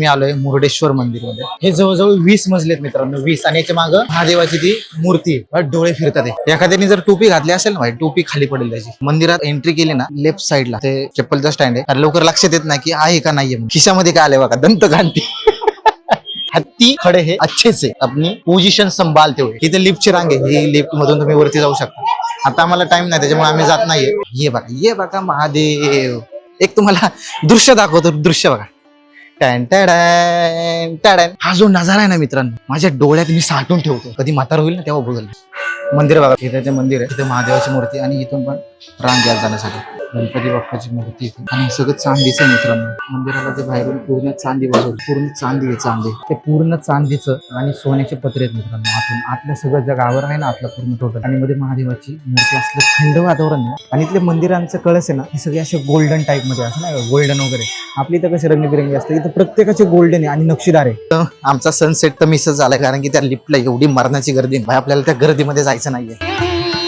मी आलोय मुर्डेश्वर मंदिर मध्ये. हे जवळजवळ 20 मजले आहेत मित्रांनो, 20. आणि याच्या मागं महादेवाची ती मूर्ती आहे. डोळे फिरतात. एखाद्याने जर टोपी घातली असेल ना भाई, टोपी खाली पडेल त्याची. मंदिरात एंट्री केली ना, लेफ्ट साईडला ते चप्पलचा स्टँड आहे. अरे लवकर लक्षात येत नाही की आहे का नाहीये. खिशामध्ये काय आलंय बघा, दंतकांती. हत्ती खडे हे अच्छेच आहे, आपली पोझिशन संभालते हुए. इथे लिफ्टची रांग आहे, ही लिफ्ट मधून तुम्ही वरती जाऊ शकता. आता आम्हाला टाइम नाही त्याच्यामुळे आम्ही जात नाहीये. ये बघा महादेव. एक तुम्हाला दृश्य दाखवतो, दृश्य बघा. टॅन टॅडॅन टॅडॅन. हा जो नजारा आहे ना मित्रांनो, माझ्या डोळ्यात मी साठवून ठेवतो. कधी म्हातार होईल ना तेव्हा बघेल. मंदिर बघा, इथे ते मंदिर आहे, इथे महादेवाची मूर्ती आणि इथून पण रांग घ्यायला जाण्यासाठी गणपती बाप्पाची मूर्ती इथे. आणि सगळं चांदीचं आहे मित्रांनो. मंदिराला ते बाहेरून पूर्ण चांदी बसवली, पूर्ण चांदी आहे, चांदी. ते पूर्ण चांदीचं आणि सोन्याचे पत्रे आहेत मित्रांनो. आतलं सगळं जगावर आहे ना आतलं पूर्ण टोटल. आणि मध्ये महादेवाची मूर्ती असलं थंड वातावरण आहे. आणि इथले मंदिरांचं कळस आहे ना, हे सगळे असे गोल्डन टाईप मध्ये असं नाही, गोल्डन वगैरे. आपली इथं कसे रंगीबिरंगी असतं, इथं प्रत्येकाचे गोल्डन आहे आणि नक्षीदार आहे. आमचा सनसेट तर मिसच झालाय, कारण की त्या लिफ्टला एवढी मरणाची गर्दी आहे. आपल्याला त्या गर्दीमध्ये जायचं नाहीये.